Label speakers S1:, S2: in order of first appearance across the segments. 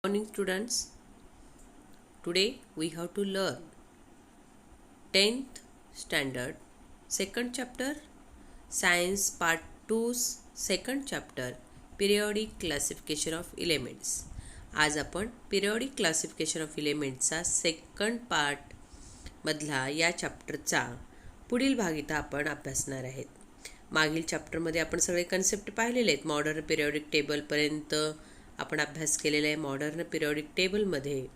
S1: Morning students. Today we have to learn 10th standard second chapter science part 2's second chapter periodic classification of elements. आज आपण periodic classification of elements second part मधला या चॅप्टरचा पुढील भाग इथं आपण अभ्यासणार आहेत. मागील चॅप्टरमध्ये आपण सगळे कन्सेप्ट पाहिलेले आहेत. मॉडर्न पिरियॉडिक टेबलपर्यंत आपण अभ्यास केलेला आहे. मॉडर्न पिरियॉडिक टेबलमध्ये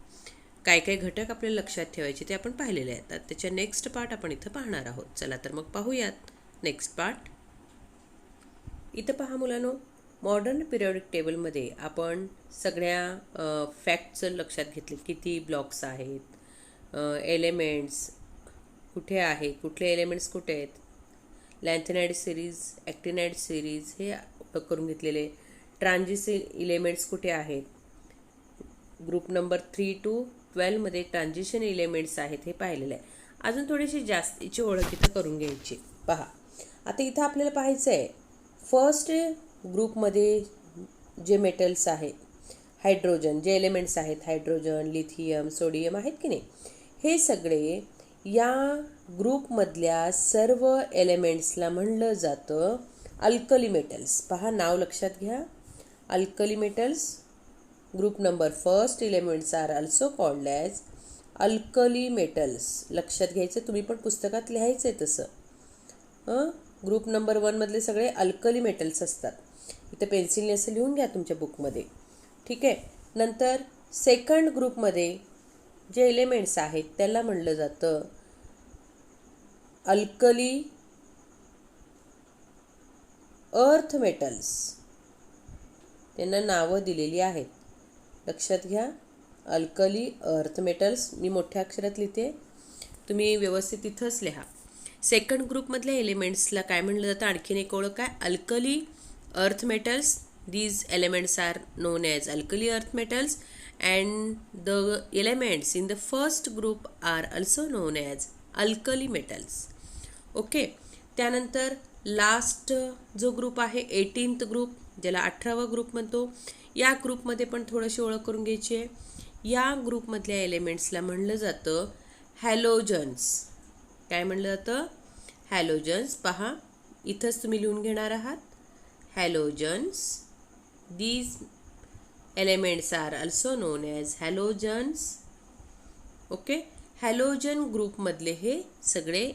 S1: काय काय घटक आपल्याला लक्षात ठेवायचे ते आपण पाहिलेले आहेत. त्याच्या नेक्स्ट पार्ट आपण इथं पाहणार आहोत. चला तर मग पाहूयात नेक्स्ट पार्ट. इथं पहा मुलांनो, मॉडर्न पिरियॉडिक टेबलमध्ये आपण सगळ्या फॅक्ट्स लक्षात घेतले. किती ब्लॉक्स आहेत, एलिमेंट्स कुठे आहेत, कुठले एलिमेंट्स कुठे आहेत, लॅन्थेनाइड सिरीज, ॲक्टिनाइड सिरीज हे करून घेतलेले. ट्रान्झिशन एलिमेंट्स कुठे आहेत, ग्रुप नंबर 3 to 12 मध्ये ट्रान्झिशन एलिमेंट्स आहेत हे पाहिलेलं आहे. अजून थोडीशी जास्तीची ओळख इथं करून घ्यायची. पहा आता इथं आपल्याला पाहायचं आहे फर्स्ट ग्रुपमध्ये जे मेटल्स आहेत, हायड्रोजन जे एलिमेंट्स आहेत, हायड्रोजन, लिथियम, सोडियम आहेत की नाही, हे सगळे या ग्रुपमधल्या सर्व एलिमेंट्सला म्हणलं जातं अल्कली मेटल्स. पहा नाव लक्षात घ्या, alkali metals. Group number first elements are also called as alkali metals. लक्षात घ्यायचं, तुम्ही पण पुस्तकात लिहायचं आहे तसं. ग्रुप नंबर 1 मधले सगळे अल्कली मेटल्स असतात. इथं पेन्सिलने असं लिहून घ्या तुमच्या बुकमध्ये, ठीक आहे. नंतर सेकंड ग्रुपमध्ये जे एलिमेंट्स आहेत त्याला म्हणलं जातं अल्कली अर्थ मेटल्स. त्यांना नावं दिलेली आहेत. लक्षात घ्या, अल्कली अर्थ मेटल्स. मी मोठ्या अक्षरात लिहिते, तुम्ही व्यवस्थित इथंच लिहा. सेकंड ग्रुपमधल्या एलिमेंट्सला काय म्हणलं जातं, आणखीन एक ओळख आहे, alkali earth metals. These elements are known as alkali earth metals and the elements in the first group are also known as alkali metals. Okay. त्यानंतर लास्ट जो ग्रुप आहे 18th ग्रुप, ज्याला 18वा ग्रुप म्हणतो, या ग्रुपमध्ये पण थोडीशी ओळख करून घ्यायची आहे. या ग्रुपमधल्या एलिमेंट्सला म्हणलं जातं हॅलोजन्स. काय म्हणलं जातं, हॅलोजन्स. पहा इथंच तुम्ही लिहून घेणार आहात, halogens. These elements are also known as halogens. Okay. Halogen ग्रुपमधले हे सगळे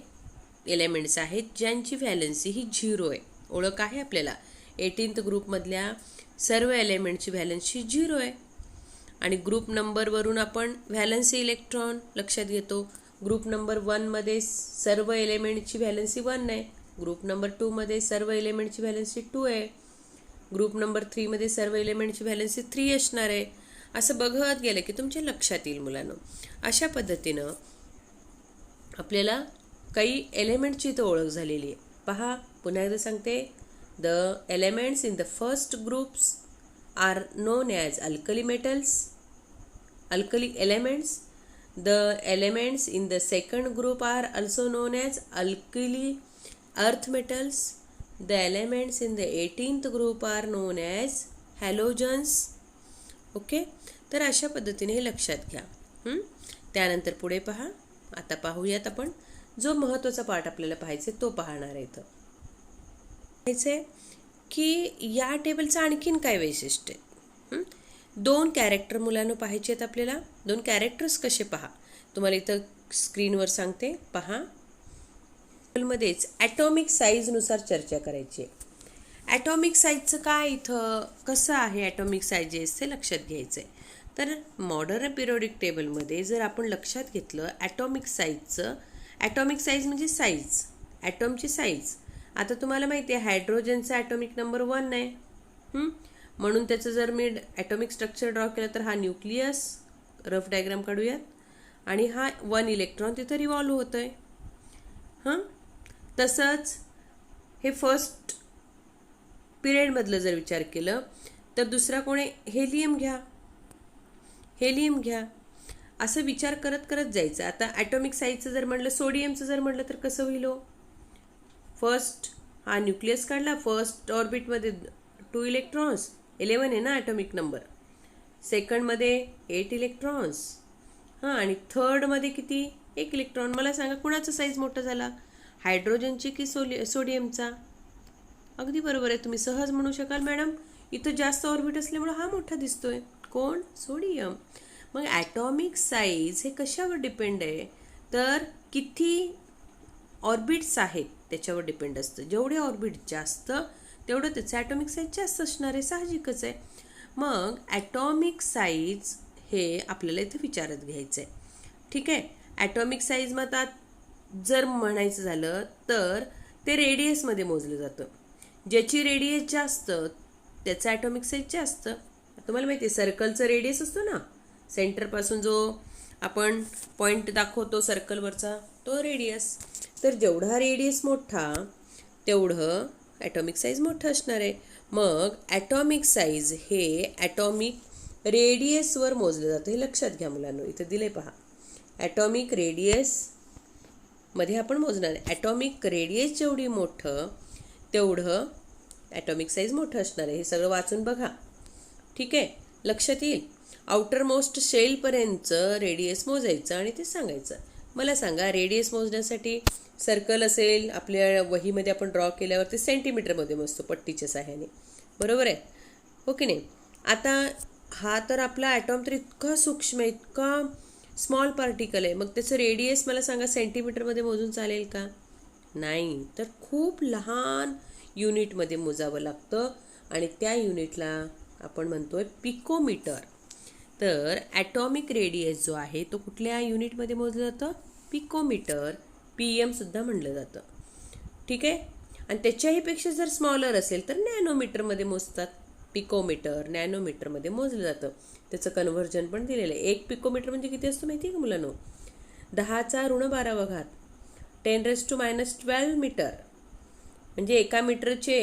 S1: एलिमेंट्स आहेत ज्यांची व्हॅलन्सी ही 0 आहे. ओळख आहे आपल्याला, 18th ग्रुपमधल्या सर्व एलिमेंटची व्हॅलन्सी 0 आहे. आणि ग्रुप नंबरवरून आपण व्हॅलन्सी इलेक्ट्रॉन लक्षात घेतो. ग्रुप नंबर 1 मध्ये सर्व एलिमेंटची व्हॅलन्सी 1 आहे. ग्रुप नंबर 2 मध्ये सर्व एलिमेंटची व्हॅलन्सी 2 आहे. ग्रुप नंबर 3 मध्ये सर्व एलिमेंटची व्हॅलन्सी 3 असणार आहे. असं बघत गेलं की तुमच्या लक्षात येईल मुलांनो. अशा पद्धतीनं आपल्याला काही एलिमेंटची इथं ओळख झालेली आहे. पहा पुन्हा एकदा सांगते, the elements in the first groups are known as alkali metals, alkali elements. The elements in the second group are also known as alkali earth metals. The elements in the 18th group are known as halogens. Okay. तर अशा पद्धतीने हे लक्षात घ्या. त्यानंतर पुढे पहा. आता पाहूयात आपण जो महत्त्वाचा पार्ट आपल्याला पाहायचा तो पाहणार आहे. इथं पाहायचं आहे की या टेबलचं आणखीन काय वैशिष्ट्य आहे. 2 कॅरेक्टर मुलांना पाहायचे आहेत आपल्याला. 2 कॅरेक्टर्स कसे पहा, तुम्हाला इथं स्क्रीनवर सांगते. पहा, मध्येच ॲटॉमिक साईजनुसार चर्चा करायची आहे. ॲटॉमिक साईजचं काय इथं कसं आहे, ॲटॉमिक साईजेस ते लक्षात घ्यायचं आहे. तर मॉडर्न पिरियॉडिक टेबलमध्ये जर आपण लक्षात घेतलं ॲटॉमिक साईजचं, ॲटॉमिक साईज म्हणजे साईज, ॲटॉमची साईज. आता तुम्हाला माहिती आहे हायड्रोजनचा ॲटॉमिक नंबर 1 आहे. म्हणून त्याचं जर मी ॲटॉमिक स्ट्रक्चर ड्रॉ केलं तर हा न्यूक्लियस, रफ डायग्राम काढूयात, आणि हा 1 इलेक्ट्रॉन तिथं रिव्हॉल्व होतं आहे. तसंच हे फर्स्ट पिरियडमधलं जर विचार केलं तर दुसरा कोण आहे, हेलियम घ्या, हेलियम घ्या. असं विचार करत करत जायचं. आता ॲटॉमिक साईजचं जर म्हटलं, सोडियमचं जर म्हटलं तर कसं होईल हो. फर्स्ट हा न्यूक्लियस काढला, फर्स्ट ऑर्बिटमध्ये 2 इलेक्ट्रॉन्स, 11 आहे ना ॲटॉमिक नंबर. सेकंडमध्ये 8 इलेक्ट्रॉन्स. हां, आणि थर्डमध्ये किती? 1 इलेक्ट्रॉन. मला सांगा कुणाचा साईज मोठा झाला, हायड्रोजनची की सोडियमचा? अगदी बरोबर आहे. तुम्ही सहज म्हणू शकाल मॅडम इथं जास्त ऑर्बिट असल्यामुळे हा मोठा दिसतोय. कोण? सोडियम. मग ॲटॉमिक साईज हे कशावर डिपेंड आहे? तर किती ऑर्बिट्स आहेत त्याच्यावर डिपेंड असतं. जेवढे ऑर्बिट जास्त तेवढं त्याचं ॲटॉमिक साईज जास्त असणार आहे, साहजिकच आहे. मग ॲटॉमिक साईज हे आपल्याला इथं विचारत घ्यायचं आहे. ठीक आहे. ॲटॉमिक साईज मग आता जर म्हणायचं झालं तर ते रेडियसमध्ये मोजलं जातं. ज्याची रेडियस जास्त त्याचं ॲटॉमिक साईज जास्त. तुम्हाला माहिती आहे सर्कलचं रेडियस असतो ना, सेंटरपासून जो आपण पॉईंट दाखवतो सर्कलवरचा तो रेडियस. तर जेवढा रेडियस मोठा तेवढं ॲटॉमिक साईज मोठं असणार आहे. मग ॲटॉमिक साईज हे ॲटॉमिक रेडियसवर मोजलं जातं. हे लक्षात घ्या मुलांनो, इथं दिले पहा. ॲटॉमिक रेडियसमध्ये आपण मोजणार आहे. ॲटॉमिक रेडियस जेवढी मोठं तेवढं ॲटॉमिक साईज मोठं असणार आहे. हे सगळं वाचून बघा. ठीक आहे, लक्षात येईल. आउटर मोस्ट शेलपर्यंतचं रेडियस मोजायचं आणि ते सांगायचं. मला सांगा रेडियस मोजण्यासाठी सर्कल असेल आपल्या वहीमध्ये आपण ड्रॉ केल्यावर ते सेंटीमीटरमध्ये मोजतो पट्टीच्या सहाय्याने. बरोबर आहे हो की नाही? आता हा तर आपला ॲटॉम तर इतका सूक्ष्म आहे, इतका स्मॉल पार्टिकल आहे. मग त्याचं रेडियस मला सांगा सेंटीमीटरमध्ये मोजून चालेल का? नाही, तर खूप लहान युनिटमध्ये मोजावं लागतं आणि त्या युनिटला आपण म्हणतोय पिकोमीटर. तर ॲटॉमिक रेडियस जो आहे तो कुठल्या युनिटमध्ये मोजलं जातं? पिकोमीटर, PM सुद्धा म्हणलं जातं. ठीक आहे. आणि त्याच्याहीपेक्षा जर स्मॉलर असेल तर नॅनोमीटरमध्ये मोजतात. पिकोमीटर नॅनोमीटरमध्ये मोजलं जातं. त्याचं कन्व्हर्जन पण दिलेलं आहे. 1 पिकोमीटर म्हणजे किती असतं माहिती आहे का मुलांनो? 10⁻12 10⁻12 मीटर. म्हणजे एका मीटरचे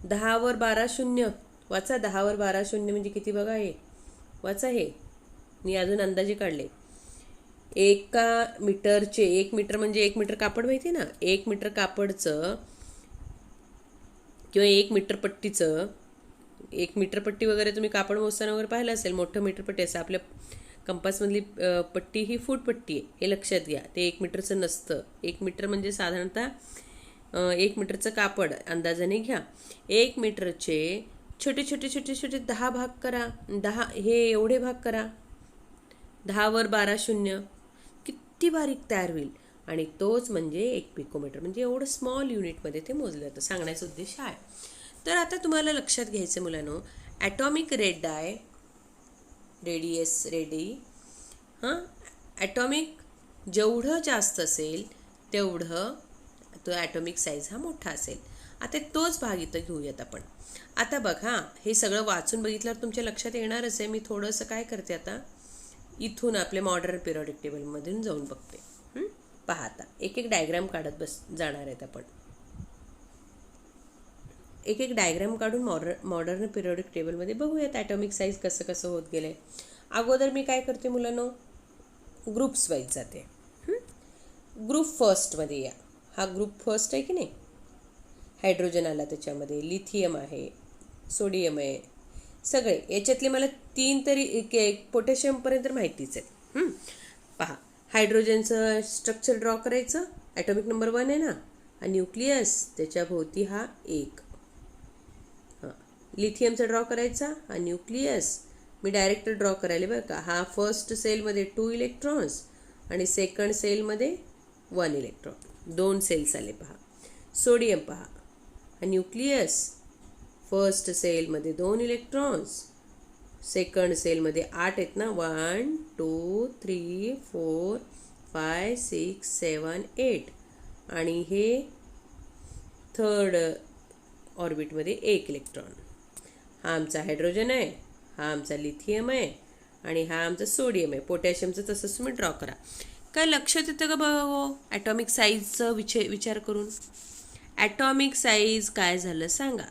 S1: 10⁻12 शून्य. वाचा 10⁻12 शून्य म्हणजे किती बघा. हे वाचा. हे मी अजून अंदाजे काढले. एका मीटरचे 1 मीटर म्हणजे 1 मीटर कापड माहिती आहे ना? 1 मीटर कापडचं किंवा 1 मीटर पट्टीचं, 1 मीटर पट्टी वगैरे तुम्ही कापड मोजताना वगैरे पाहिलं असेल. मोठं मीटर पट्टी असं आपल्या कंपासमधली पट्टी ही फूट पट्टी आहे, हे लक्षात घ्या. ते 1 मीटरचं नसतं. 1 मीटर म्हणजे साधारणतः 1 मीटरचं कापड अंदाजाने घ्या. 1 मीटरचे छोटे छोटे छोटे छोटे 10 भाग करा. 10 हे एवढे भाग करा. 10⁻12 शून्य. किती बारीक तयार होईल. आणि तोच म्हणजे 1 पिकोमीटर. म्हणजे एवढं स्मॉल युनिटमध्ये ते मोजलं जातं. सांगण्याचा उद्देश आहे. तर आता तुम्हाला लक्षात घ्यायचं मुलांनो, ॲटॉमिक रेडियस ॲटॉमिक जेवढं जास्त असेल तेवढं तो ॲटॉमिक साईज हा मोठा असेल. आता तोच भाग इथं घेऊयात आपण. आता बघा, हे सगळं वाचून बघितल्यावर तुमच्या लक्षात येणारच आहे. मी थोडंसं काय करते आता, इथून आपले मॉडर्न पिरियडिक टेबलमधून जाऊन बघते. पहा आता एक एक डायग्राम काढत जाणार आहेत आपण. एक एक डायग्राम काढून मॉडर्न पिरियडिक टेबलमध्ये बघूयात ॲटॉमिक साईज कसं कसं होत गेलं आहे. अगोदर मी काय करते मुलांनो, ग्रुप्स वाईज जाते. ग्रुप फर्स्टमध्ये या. हा ग्रुप फर्स्ट आहे की नाही? हायड्रोजन आला त्याच्यामध्ये, लिथियम आहे, सोडियम आहे, सगळे. याच्यातले मला 3 तरी पोटॅशियमपर्यंत माहितीच आहे. पहा, हायड्रोजनचं स्ट्रक्चर ड्रॉ करायचं. ॲटॉमिक नंबर 1 आहे ना, हा न्यूक्लियस, त्याच्या भोवती हा 1. लिथियमचा ड्रॉ करायचा, हा न्यूक्लियस. मी डायरेक्ट ड्रॉ करायला बरं का. हा फर्स्ट सेलमध्ये 2 इलेक्ट्रॉन्स आणि सेकंड सेलमध्ये 1 इलेक्ट्रॉन. 2 सेल्स आले पहा. सोडियम पहा, हा न्यूक्लियस, फर्स्ट सेलमध्ये 2 इलेक्ट्रॉन्स, सेकंड सेलमध्ये 8 आहेत ना. 1 2 3 4 5 6 7 8. आणि हे थर्ड ऑर्बिटमध्ये 1 इलेक्ट्रॉन. हा आमचा हायड्रोजन आहे, हा आमचा लिथियम आहे आणि हा आमचा सोडियम आहे. पोटॅशियमचं तसंच तुम्ही ड्रॉ करा. काय लक्षात येतं का बघा हो ॲटॉमिक साईजचं विचार करून? ॲटॉमिक साईज काय झालं सांगा.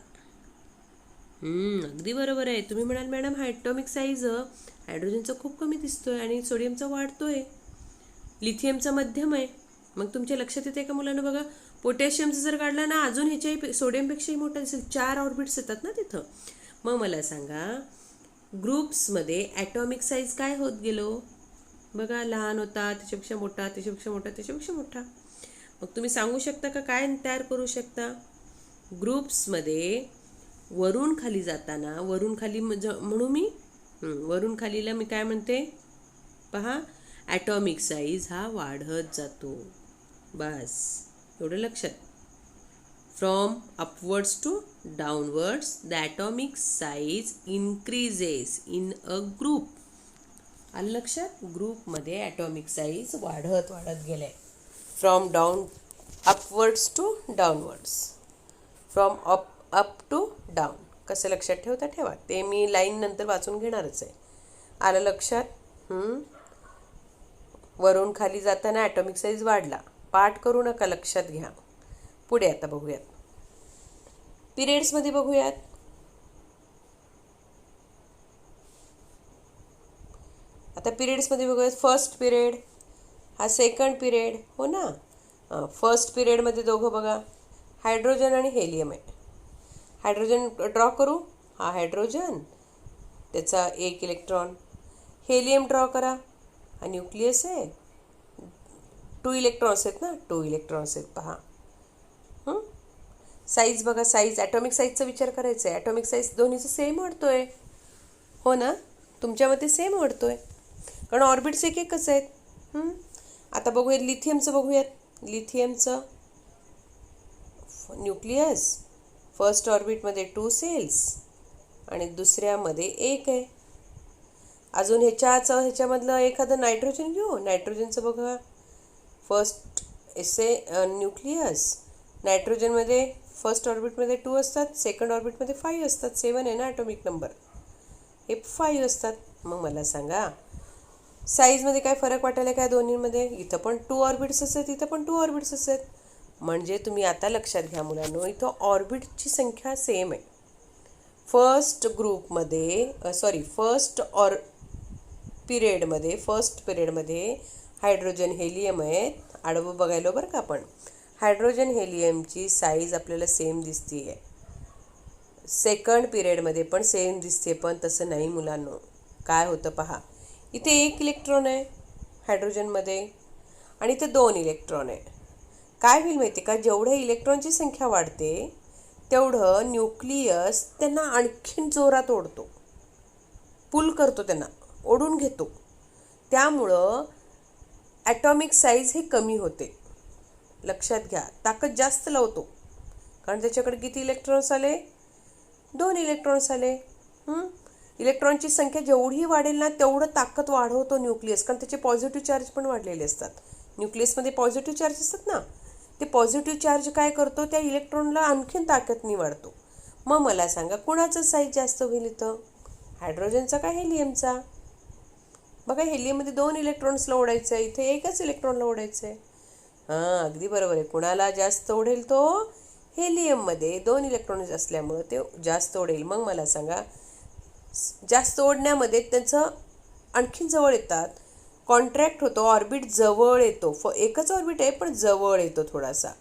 S1: अगदी बरोबर आहे. तुम्ही म्हणाल मॅडम हा ॲटॉमिक साईज हायड्रोजनचा खूप कमी दिसतोय आणि सोडियमचा वाढतोय, लिथियमचा मध्यम आहे. मग तुमच्या लक्षात येते का मुलांना? बघा, पोटॅशियमचं जर काढला ना अजून ह्याच्याही सोडियमपेक्षाही मोठा दिसेल. 4 ऑर्बिट्स येतात ना तिथं. मग मला सांगा ग्रुप्समध्ये ॲटॉमिक साईज काय होत गेलो बघा, लहान होता, त्याच्यापेक्षा मोठा, त्याच्यापेक्षा मोठा, त्याच्यापेक्षा मोठा. मग तुम्ही सांगू शकता का काय तयार करू शकता? ग्रुप्समध्ये वरून खाली जाताना, वरून खाली म्हणू मी, वरून खालीला मी काय म्हणते पहा, ॲटॉमिक साईज हा वाढत जातो. बस एवढं लक्षात. From upwards to downwards the atomic size increases in a group. आलं लक्षात? ग्रुपमध्ये ॲटॉमिक साईज वाढत गेले. From upwards to downwards, from up to down. कसं लक्षात ठेवता ठेवा, ते मी लाईन नंतर वाचून घेणारच आहे. आलं लक्षात? वरून खाली जाताना ॲटॉमिक साईज वाढला. पाठ करू नका, लक्षात घ्या. पुढे आता बघूयात, पिरियड्समध्ये बघूयात. आता पिरियड्समध्ये बघूयात. फर्स्ट पिरियड हा सेकंड पिरियड, हो ना. फर्स्ट पिरियडमध्ये दोघं बघा, हायड्रोजन आणि हेलियम आहे. हायड्रोजन ड्रॉ करू, हा हायड्रोजन, त्याचा एक इलेक्ट्रॉन. हेलियम ड्रॉ करा, हा न्यूक्लियस आहे, 2 इलेक्ट्रॉन्स आहेत ना, 2 इलेक्ट्रॉन्स आहेत पहा. साईज बघा, साईज ॲटॉमिक साईजचा विचार करायचा आहे. ॲटॉमिक साईज दोन्हीचं सेम वाढतोय, हो ना. तुमच्यामध्ये सेम वाढतोय कारण ऑर्बिट्स एकच आहेत. आता बघूयात लिथियमचं, बघूयात लिथियमचं. न्यूक्लियस, फर्स्ट ऑर्बिटमध्ये 2 सेल्स आणि दुसऱ्यामध्ये 1 आहे. अजून ह्याच्यामधलं एखादं नायट्रोजन घेऊ. नायट्रोजनचं बघा, फर्स्ट न्यूक्लियस, नायट्रोजनमध्ये फर्स्ट ऑर्बिटमध्ये 2 असतात, सेकंड ऑर्बिटमध्ये 5 असतात. 7 आहे ना ॲटॉमिक नंबर, हे 5 असतात. मग मला सांगा साईजमध्ये काय फरक वाटायला काय दोन्हीमध्ये? इथं पण 2 ऑर्बिट्स असतात, इथं पण 2 ऑर्बिट्स असतात. म्हणजे तुम्ही आता लक्षात घ्या मुलांनो, इथं ऑर्बिटची संख्या सेम आहे. फर्स्ट पिरियडमध्ये हायड्रोजन हेलियम आहेत. आडवं बघायलो बरं का आपण. हायड्रोजन हेलियमची साईज आपल्याला सेम दिसते आहे. सेकंड पिरियडमध्ये पण सेम दिसते, पण तसं नाही मुलांनो. काय होतं पहा, इथे 1 इलेक्ट्रॉन आहे हायड्रोजनमध्ये आणि इथे 2 इलेक्ट्रॉन आहे. काय होईल माहिती का, जेवढं इलेक्ट्रॉनची संख्या वाढते तेवढं न्यूक्लियस त्यांना आणखीन जोरात ओढतो, पुल करतो, त्यांना ओढून घेतो. त्यामुळं ॲटॉमिक साईज हे कमी होते. लक्षात घ्या, ताकद जास्त लावतो कारण त्याच्याकडे किती इलेक्ट्रॉन्स आले? 2 इलेक्ट्रॉन्स आले. इलेक्ट्रॉनची संख्या जेवढी वाढेल ना तेवढं ताकद वाढवतो न्यूक्लियस, कारण त्याचे पॉझिटिव्ह चार्ज पण वाढलेले असतात. न्यूक्लियसमध्ये पॉझिटिव्ह चार्ज असतात ना, ते पॉझिटिव्ह चार्ज काय करतो, त्या इलेक्ट्रॉनला आणखीन ताकदनी वाढतो. मग मला सांगा कुणाचं साईज जास्त होईल इथं, हायड्रोजनचा का हेलियमचा? बघा, हेलियममध्ये 2 इलेक्ट्रॉन्सला ओढायचं आहे, इथे 1च इलेक्ट्रॉनला ओढायचं आहे. अगदी बरोबर आहे. कुणाला जास्त ओढेल तो हेलियममध्ये, 2 इलेक्ट्रॉन्स असल्यामुळं ते जास्त ओढेल. मग मला सांगा जास्त ओढण्यामध्ये त्याचं आणखीन जवळ येतात, कॉन्ट्रॅक्ट होतो, ऑर्बिट जवळ येतो. एकच ऑर्बिट आहे पण जवळ येतो, थोडासा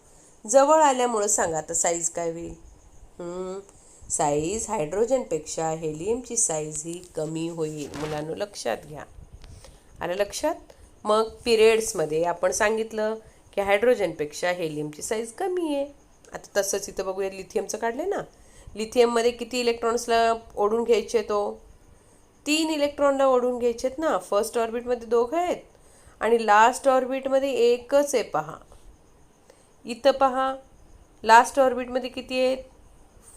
S1: जवळ आल्यामुळं सांगा आता साईज काय होईल? साईज हायड्रोजनपेक्षा हेलियमची साईज ही कमी होईल. मुलांनो लक्षात घ्या. आलं लक्षात? मग पिरियड्समध्ये आपण सांगितलं की हायड्रोजनपेक्षा हेलियमची साईज कमी आहे. आता तसंच इथं बघूया, लिथियमचं काढलं ना. लिथियममध्ये किती इलेक्ट्रॉन्सला ओढून घ्यायचे? 3 इलेक्ट्रॉनला ओढून घ्यायचेत ना. फर्स्ट ऑर्बिटमध्ये 2 आहेत आणि लास्ट ऑर्बिटमध्ये 1च आहे पहा. इथं पहा, लास्ट ऑर्बिटमध्ये किती आहेत?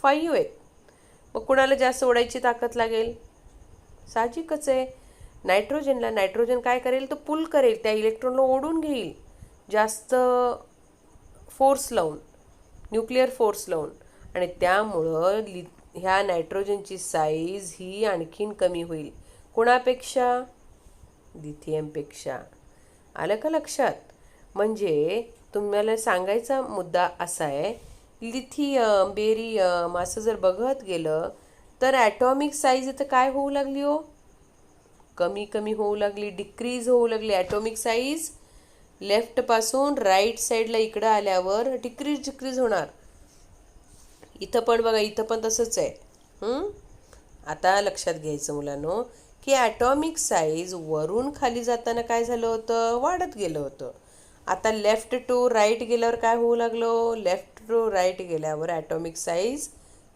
S1: 5 आहेत. मग कुणाला जास्त ओढायची ताकद लागेल? साहजिकच आहे, नायट्रोजन काय करेल, तो पुल करेल, त्या इलेक्ट्रॉनला ओढून घेईल जास्त फोर्स लावून, न्यूक्लिअर फोर्स लावून. आणि त्यामुळं ह्या नायट्रोजनची साईज ही आणखीन कमी होईल. कोणापेक्षा? लिथियमपेक्षा. आलं का लक्षात? म्हणजे तुम्हाला सांगायचा मुद्दा असा आहे, लिथियम, बेरियम असं जर बघत गेलं तर ॲटॉमिक साईज इथं काय होऊ लागली हो? कमी होऊ लागली, डिक्रीज होऊ लागली. ॲटॉमिक साईज लेफ्टपासून राईट साईडला इकडं आल्यावर डिक्रीज होणार. इथं पण बघा, इथं पण तसंच आहे. आता लक्षात घ्यायचं मुलांनो की ॲटॉमिक साईज वरून खाली जाताना काय झालं होतं, वाढत गेलं होतं. आता लेफ्ट टू राईट गेल्यावर काय होऊ लागलो, लेफ्ट टू राईट गेल्यावर ॲटॉमिक साईज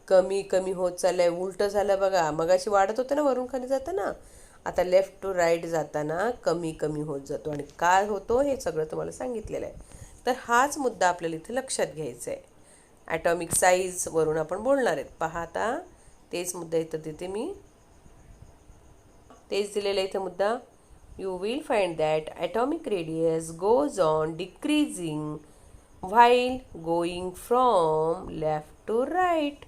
S1: कमी कमी होत चाललंय. उलटं झालं बघा, मगाशी वाढत होतं ना वरून खाली जाताना, आता लेफ्ट टू राईट जाताना कमी कमी होत जातो. आणि काय होतो हे सगळं तुम्हाला सांगितलेलं आहे. तर हाच मुद्दा आपल्याला इथे लक्षात घ्यायचा आहे. ॲटॉमिक साईज वरून आपण बोलणार आहेत. पहा आता तेच मुद्दा इथं देते मी, तेच दिलेलं इथं मुद्दा. You will find that atomic radius goes on decreasing while going from left to right.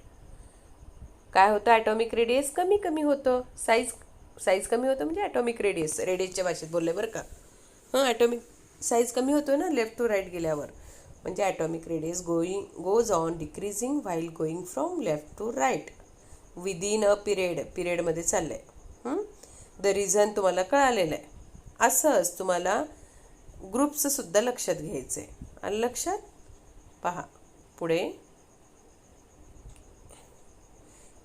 S1: काय होतं, ॲटॉमिक रेडियस कमी कमी होतं. साईज कमी होतं म्हणजे ॲटॉमिक रेडियसच्या भाषेत बोलले बरं का. ॲटॉमिक साईज कमी होतो ना लेफ्ट टू राईट गेल्यावर, म्हणजे atomic radius goes on decreasing while going from left to right within a पिरियडमध्ये चाललं आहे. द रिझन तुम्हाला कळालेलं आहे. असंच तुम्हाला ग्रुपचं सुद्धा लक्षात घ्यायचं आहे. आणि लक्षात पहा पुढे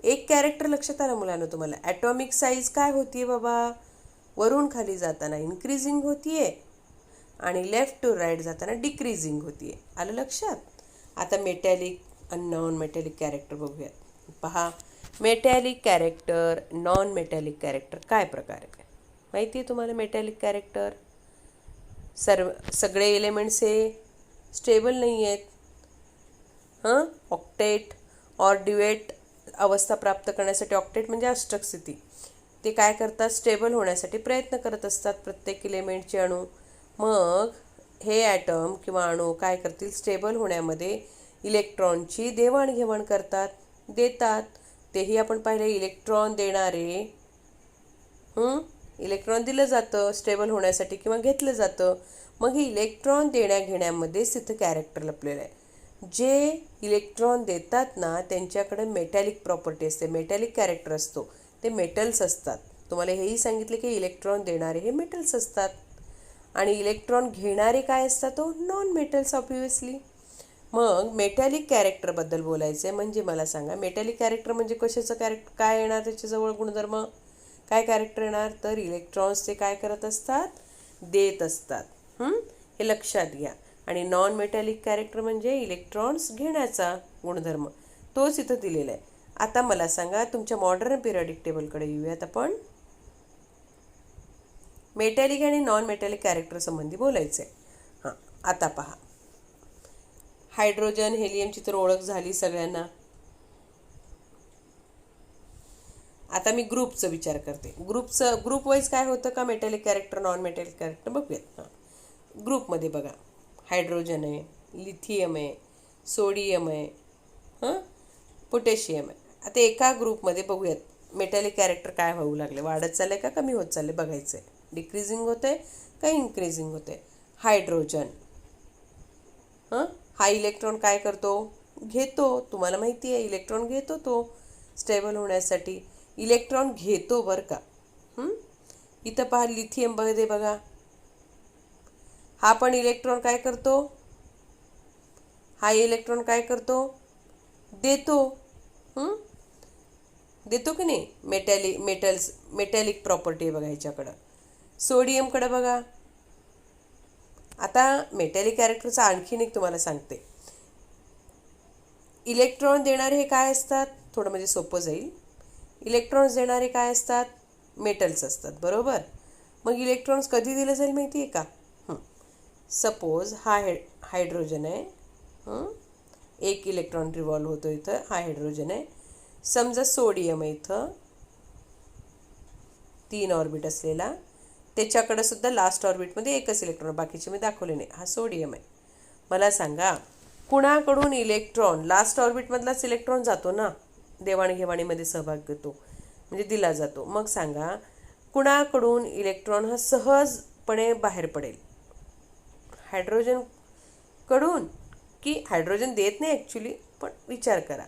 S1: एक कॅरेक्टर लक्षात आलं मुलांना तुम्हाला. ॲटॉमिक साईज काय होतीये बाबा, वरून खाली जाताना इन्क्रीजिंग होतीये आणि लेफ्ट टू राईट जाताना डिक्रीजिंग होतीये. आलं लक्षात. आता मेटॅलिक आणि नॉन मेटॅलिक कॅरेक्टर बघूयात. पहा metallic character, non metallic character काय प्रकार आहे माहिती आहे तुम्हाला. मेटॅलिक कॅरेक्टर सगळे एलिमेंट्स हे स्टेबल नाही आहेत. ऑक्टेट ऑर ड्युएट अवस्था प्राप्त करण्यासाठी, ऑक्टेट म्हणजे अष्टक स्थिती, ते काय करतात, स्टेबल होण्यासाठी प्रयत्न करत असतात प्रत्येक एलिमेंटचे अणू. मग हे ॲटम किंवा अणू काय करतील, स्टेबल होण्यामध्ये इलेक्ट्रॉनची देवाणघेवाण देतात. तेही आपण पाहिले. इलेक्ट्रॉन देणारे इलेक्ट्रॉन दिलं जातं स्टेबल होण्यासाठी किंवा घेतलं जातं. मग हे इलेक्ट्रॉन देण्याघेण्यामध्येच तिथं कॅरेक्टर लपलेलं आहे. जे इलेक्ट्रॉन देतात ना त्यांच्याकडे मेटॅलिक प्रॉपर्टी असते, मेटॅलिक कॅरेक्टर असतो. ते मेटल्स असतात. तुम्हाला हेही सांगितले की इलेक्ट्रॉन देणारे हे मेटल्स असतात आणि इलेक्ट्रॉन घेणारे काय असतात, तो नॉन मेटल्स ऑब्व्हियसली. मग मेटॅलिक कॅरेक्टरबद्दल बोलायचं आहे म्हणजे मला सांगा, मेटॅलिक कॅरेक्टर म्हणजे कशाचं कॅरेक्टर, काय येणार त्याच्याजवळ गुणधर्म, काय कॅरेक्टर येणार, तर इलेक्ट्रॉन्स ते काय करत असतात, देत असतात. हे लक्षात घ्या. आणि नॉन मेटॅलिक कॅरेक्टर म्हणजे इलेक्ट्रॉन्स घेण्याचा गुणधर्म, तोच इथं दिलेला आहे. आता मला सांगा, तुमच्या मॉडर्न पिरियडिक टेबलकडे येऊयात आपण. मेटॅलिक आणि नॉन मेटॅलिक कॅरेक्टर संबंधी बोलायचं आहे. आता पहा, हायड्रोजन हेलियमची तर ओळख झाली सगळ्यांना. आता मी ग्रुपचा विचार करते. ग्रुप वाईज काय होतं का, metallic character non metallic character बघूयात. ग्रुपमध्ये बघा, हायड्रोजन आहे, लिथियम आहे, सोडियम आहे, पोटॅशियम आहे. आता एका ग्रुपमध्ये बघूयात मेटॅलिक कॅरेक्टर काय होऊ लागले, वाढत चाललंय का कमी होत चाललंय बघायचं आहे. डिक्रीजिंग होतंय का इन्क्रीजिंग होतंय. हायड्रोजन हा इलेक्ट्रॉन काय करतो, घेतो. तुम्हाला माहिती आहे इलेक्ट्रॉन घेतो तो स्टेबल होण्यासाठी. इलेक्ट्रॉन घेतो बरं का. इथं पहा लिथियम मध्ये बघा, हा पण इलेक्ट्रॉन काय करतो, हा इलेक्ट्रॉन काय करतो, देतो. देतो की नाही. मेटॅलिक प्रॉपर्टी आहे बघा ह्याच्याकडं. सोडियमकडे बघा. आता मेटॅलिक कॅरेक्टरचा आणखीन एक तुम्हाला सांगते. इलेक्ट्रॉन देणारे हे काय असतात, थोडं म्हणजे सोपं जाईल. इलेक्ट्रॉन्स देणारे काय असतात, मेटल्स असतात बरोबर. मग इलेक्ट्रॉन्स कधी दिलं जाईल माहिती आहे का. सपोज हा हायड्रोजन आहे, एक इलेक्ट्रॉन रिव्हॉल्व होतो इथं, हा हायड्रोजन आहे. समजा सोडियम आहे इथं 3 ऑर्बिट असलेला, त्याच्याकडे सुद्धा लास्ट ऑर्बिटमध्ये एकच इलेक्ट्रॉन, बाकीचे मी दाखवले नाही. हा सोडियम आहे. मला सांगा कुणाकडून इलेक्ट्रॉन, लास्ट ऑर्बिटमधलाच इलेक्ट्रॉन जातो ना, देवाणघेवाणीमध्ये सहभाग घेतो म्हणजे दिला जातो. मग सांगा कुणाकडून इलेक्ट्रॉन हा सहजपणे बाहेर पडेल, हायड्रोजन कडून की हायड्रोजन देत नाही ॲक्च्युली, पण विचार करा.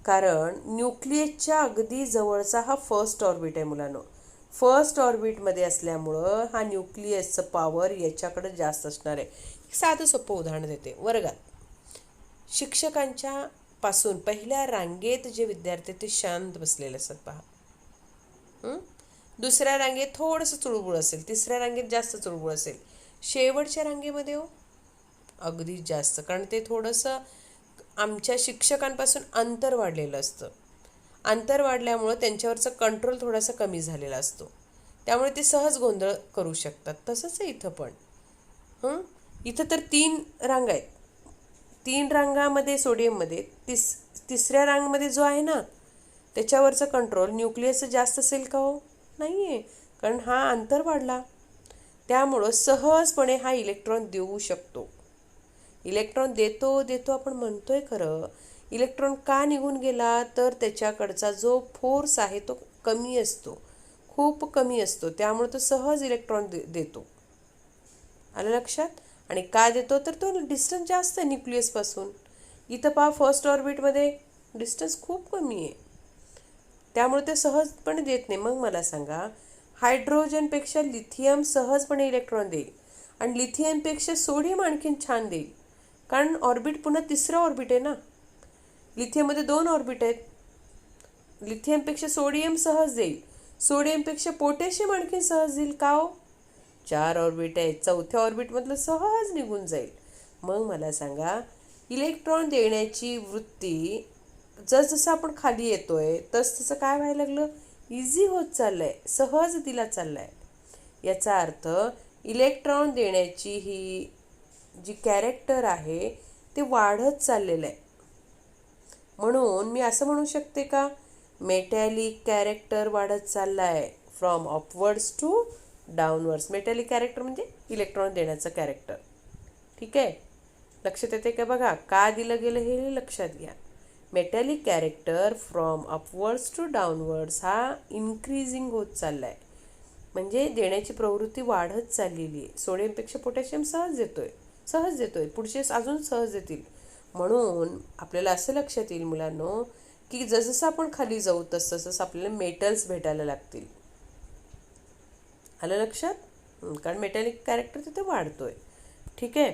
S1: कारण न्यूक्लियसच्या अगदी जवळचा हा फर्स्ट ऑर्बिट आहे मुलांनो. फर्स्ट ऑर्बिटमध्ये असल्यामुळं हा न्यूक्लियसचं पॉवर याच्याकडे जास्त असणार आहे. साधं सोपं उदाहरण देते. वर्गात शिक्षकांच्या पासून पहिल्या रांगेत जे विद्यार्थी ते शांत बसलेले असतात पहा. दुसऱ्या रांगेत थोडंसं चुळबुळ असेल, तिसऱ्या रांगेत जास्त चुळबुळ असेल, शेवटच्या रांगेमध्ये अगदीच जास्त, कारण ते थोडंसं आमच्या शिक्षकांपासून अंतर वाढलेलं असतं. अंतर वाढल्यामुळं त्यांच्यावरचा कंट्रोल थोडासा कमी झालेला असतो, त्यामुळे ते सहज गोंधळ करू शकतात. तसंच आहे इथं पण. इथं तर 3 रांगा आहेत. 3 रांगामध्ये सोडियममध्ये तिसऱ्या रांगमध्ये जो आहे ना, त्याच्यावरचं कंट्रोल न्यूक्लियस जास्त असेल का हो? नाही आहे, कारण हा अंतर वाढला, त्यामुळं सहजपणे हा इलेक्ट्रॉन देऊ शकतो. इलेक्ट्रॉन देतो देतो आपण म्हणतोय खरं, इलेक्ट्रॉन का निघून गेला, तर त्याच्याकडचा जो फोर्स आहे तो कमी असतो, खूप कमी असतो, त्यामुळे तो सहज इलेक्ट्रॉन देतो. आलं लक्षात? आणि का देतो, तर तो डिस्टन्स जास्त आहे न्यूक्लियसपासून. इथं पहा फर्स्ट ऑर्बिटमध्ये डिस्टन्स खूप कमी आहे, त्यामुळे ते सहजपणे देत नाही. मग मला सांगा, हायड्रोजनपेक्षा लिथियम सहजपणे इलेक्ट्रॉन देईल, आणि लिथियमपेक्षा सोडियम आणखीन छान देईल, कारण ऑर्बिट पुन्हा तिसरं ऑर्बिट आहे ना. लिथियममध्ये 2 ऑर्बिट आहेत. लिथियमपेक्षा सोडियम सहज देईल, सोडियमपेक्षा पोटॅशियम आणखी सहज देईल. का हो? 4 ऑर्बिट आहेत, चौथ्या ऑर्बिटमधलं सहज निघून जाईल. मग मला सांगा, इलेक्ट्रॉन देण्याची वृत्ती जसजसं आपण खाली येतोय तसं काय व्हायला लागलं, इझी होत चाललंय, सहज दिला चाललाय. याचा अर्थ इलेक्ट्रॉन देण्याची ही जी कॅरेक्टर आहे ते वाढत चाललेलं आहे. म्हणून मी असं म्हणू शकते का, मेटॅलिक कॅरेक्टर वाढत चाललाय from upwards to downwards. Metallic character म्हणजे इलेक्ट्रॉन देण्याचं कॅरेक्टर. ठीक आहे, लक्षात येते का? बघा का दिलं गेलं हे लक्षात घ्या. Metallic character from upwards to downwards हा इन्क्रीजिंग होत चाललाय, म्हणजे देण्याची प्रवृत्ती वाढत चाललेली आहे. सोडियमपेक्षा पोटॅशियम सहज देतोय, पुढचे अजून सहज देतील. म्हणून आपल्याला असं लक्षात येईल मुलांनो, की जसं आपण खाली जाऊ तसं आपल्याला मेटल्स भेटायला लागतील. आलं लक्षात? कारण मेटॅलिक कॅरेक्टर तिथे वाढतोय. ठीक आहे,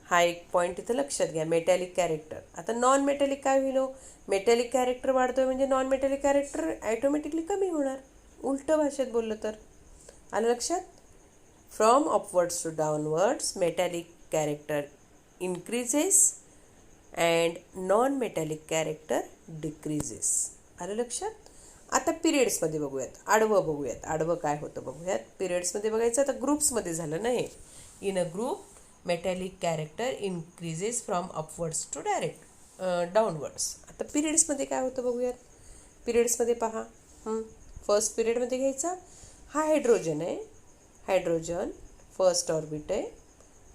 S1: हा एक पॉईंट इथं लक्षात घ्या, मेटॅलिक कॅरेक्टर. आता नॉन मेटॅलिक काय होईल? मेटॅलिक कॅरेक्टर वाढतोय म्हणजे नॉन मेटॅलिक कॅरेक्टर ॲटोमॅटिकली कमी होणार, उलटं भाषेत बोललं तर. आलं लक्षात? From upwards to downwards metallic character increases and non metallic character decreases. आलं लक्षात? आता पिरियड्समध्ये बघूयात, आडवं बघूयात. आडवं काय होतं बघूयात. पिरियड्समध्ये बघायचं, आता ग्रुप्समध्ये झालं ना हे. In a group metallic character increases from upwards to downwards. आता पिरियड्समध्ये काय होतं बघूयात. पिरियड्समध्ये पहा, फर्स्ट पिरियडमध्ये घ्यायचा, हा हायड्रोजन आहे, हायड्रोजन फर्स्ट ऑर्बिट आहे,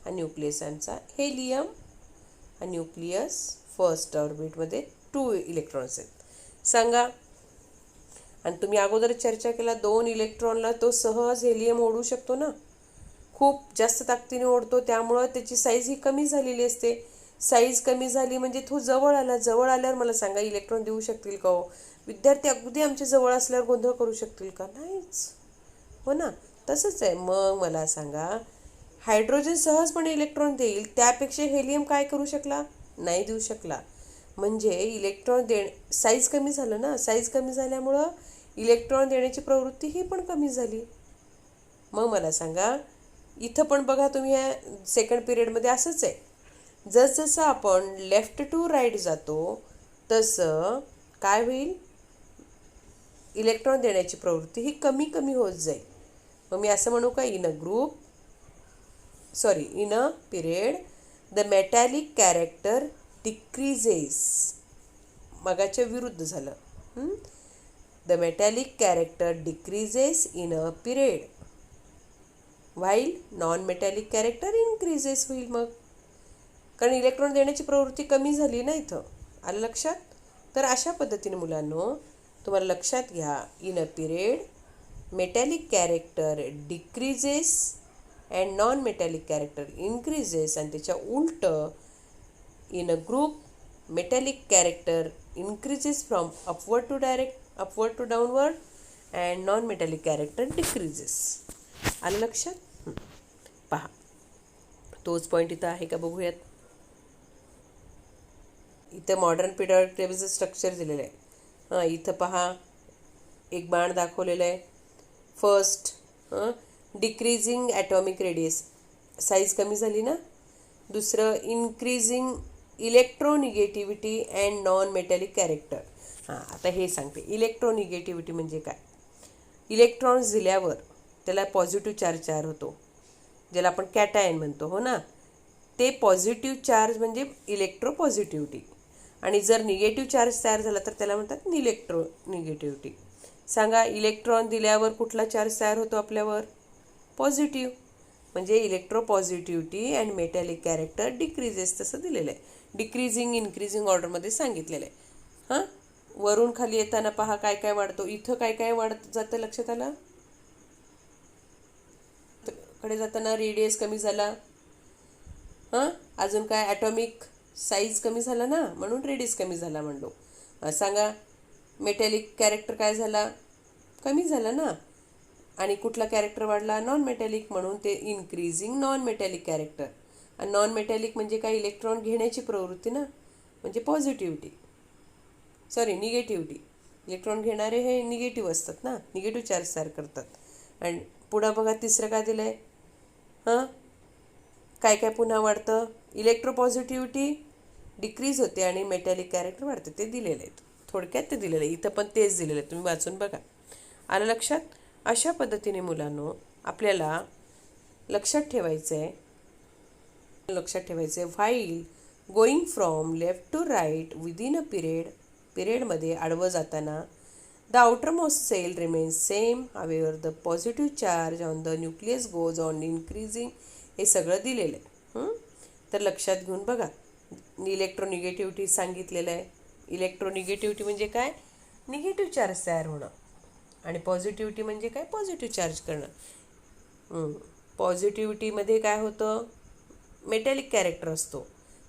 S1: हा न्यूक्लियस आमचा हेलियम, हा न्यूक्लियस फर्स्ट ऑर्बिटमध्ये 2 इलेक्ट्रॉन्स आहेत. सांगा, आणि तुम्ही अगोदर चर्चा केला 2 इलेक्ट्रॉनला तो सहज हेलियम ओढू शकतो ना, खूप जास्त ताकदीने ओढतो, त्यामुळं त्याची साईज ही कमी झालेली असते. साईज कमी झाली म्हणजे तो जवळ आला, जवळ आल्यावर मला सांगा इलेक्ट्रॉन देऊ शकतील का हो? विद्यार्थी अगदी आमच्या जवळ असल्यावर गोंधळ करू शकतील का? नाहीच, हो ना. तसंच आहे. मग मला सांगा, हायड्रोजन सहजपणे इलेक्ट्रॉन देईल, त्यापेक्षा हेलियम काय करू शकला? नाही देऊ शकला. म्हणजे इलेक्ट्रॉन साईज कमी झालं ना, साईज कमी झाल्यामुळं इलेक्ट्रॉन देण्याची प्रवृत्ती ही पण कमी झाली. मग मला सांगा, इथं पण बघा तुम्ही या सेकंड पिरियडमध्ये असंच आहे. जसजसं आपण लेफ्ट टू राईट जातो तसं काय होईल, इलेक्ट्रॉन देण्याची प्रवृत्ती ही कमी कमी होत जाईल. मग मी असं म्हणू का, in a period the metallic character decreases. मगाच्या विरुद्ध झालं. The metallic character decreases in a period while non metallic character increases होईल. मग कारण इलेक्ट्रॉन देण्याची प्रवृत्ती कमी झाली ना इथं. आलं लक्षात? तर अशा पद्धतीने मुलांनो तुम्हाला लक्षात घ्या, in a period metallic character decreases and non metallic character increases, आणि त्याच्या उलट in a group metallic character increases from upward to downward and non metallic character decreases. आलं लक्षात? पहा, तोच पॉईंट इथं आहे का बघूयात. इथं मॉडर्न पिरियॉडिक टेबलचं स्ट्रक्चर दिलेलं आहे. इथं पहा एक बाण दाखवलेलं आहे. First decreasing atomic radius, size कमी झाली ना. दुसरं increasing electronegativity and non metallic character. आता हे सांगते. इलेक्ट्रोनिगेटिव्हिटी म्हणजे काय? इलेक्ट्रॉन्स दिल्यावर त्याला पॉझिटिव्ह चार्ज तयार होतो, ज्याला आपण कॅटायन म्हणतो, हो ना. ते पॉझिटिव्ह चार्ज म्हणजे इलेक्ट्रोपॉझिटिव्हिटी. आणि जर निगेटिव्ह चार्ज तयार झाला तर त्याला म्हणतात इलेक्ट्रोनिगेटिव्हिटी. सांगा, इलेक्ट्रॉन दिल्यावर कुठला चार्ज तयार होतो आपल्यावर? पॉझिटिव्ह. म्हणजे इलेक्ट्रोपॉझिटिव्हिटी अँड मेटॅलिक कॅरेक्टर डिक्रीजेस, तसं दिलेलं आहे. डिक्रीजिंग इन्क्रीजिंग ऑर्डरमध्ये सांगितलेलं आहे. वरून खाली येताना पहा काय काय वाढतो. इथं काय काय वाढत जातं लक्षात आलं? कडे जाताना रेडियस कमी झाला. अजून काय? ॲटॉमिक साईज कमी झाला ना, म्हणून रेडियस कमी झाला म्हणलो. सांगा, मेटॅलिक कॅरेक्टर काय झाला? कमी झाला ना. आणि कुठला कॅरेक्टर वाढला? नॉन मेटॅलिक, म्हणून ते इन्क्रीजिंग नॉन मेटॅलिक कॅरेक्टर. आणि नॉन मेटॅलिक म्हणजे काय? इलेक्ट्रॉन घेण्याची प्रवृत्ती ना, म्हणजे पॉझिटिव्हिटी, निगेटिव्हिटी. इलेक्ट्रॉन घेणारे हे निगेटिव्ह असतात ना, निगेटिव्ह चार्ज तयार करतात. आणि पुढं बघा तिसरं काय दिलं आहे? काय काय पुन्हा वाढतं? इलेक्ट्रोपॉझिटिव्हिटी डिक्रीज होते आणि मेटॅलिक कॅरेक्टर वाढते. ते दिलेलं आहे, थोडक्यात ते दिलेलं आहे. इथं पण तेच दिलेलं आहे, तुम्ही वाचून बघा. आलं लक्षात? अशा पद्धतीने मुलांनो आपल्याला लक्षात ठेवायचं आहे. While going from left to right within a पिरियडमध्ये आडवं जाताना the outermost cell remains same, however the positive charge on the nucleus goes on increasing. हे सगळं दिलेलं आहे. तर लक्षात घेऊन बघा. इलेक्ट्रोनिगेटिव्हिटी सांगितलेलं आहे. इलेक्ट्रोनिगेटिव्हिटी म्हणजे काय? निगेटिव्ह चार्ज तयार होणं. आणि पॉझिटिव्हिटी म्हणजे काय? पॉझिटिव्ह चार्ज करणं. पॉझिटिव्हिटीमध्ये काय होतं? मेटॅलिक कॅरेक्टर असतो.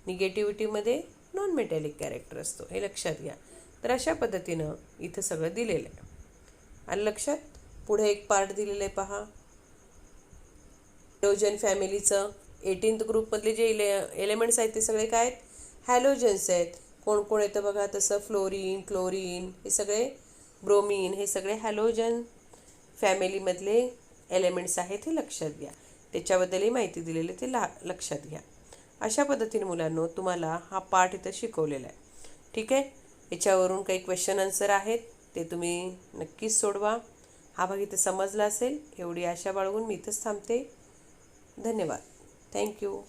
S1: निगेटिव्हिटीमध्ये नॉन मेटॅलिक कॅरेक्टर असतो. हे लक्षात घ्या. तर अशा पद्धतीनं इथं सगळं दिलेलं आहे. आणि लक्षात पुढे एक पार्ट दिलेलं आहे पहा. हॅलोजन फॅमिलीचं 18th ग्रुपमधले जे एलिमेंट्स आहेत ते सगळे काय आहेत? हॅलोजन्स आहेत. कोण कोण येतं बघा तसं? फ्लोरीन, क्लोरीन, हे सगळे, ब्रोमीन, हे सगळे हॅलोजन फॅमिलीमधले एलिमेंट्स आहेत. हे लक्षात घ्या. त्याच्याबद्दलही माहिती दिलेली ते लक्षात घ्या. अशा पद्धतीने मुलांनो तुम्हाला हा पाठ इथं शिकवलेला आहे. ठीक आहे. याच्यावरून काही क्वेश्चन आन्सर आहेत, ते तुम्ही नक्कीच सोडवा. हा भाग इथं समजला असेल एवढी आशा बाळगून मी इथंच थांबते. धन्यवाद. थँक्यू.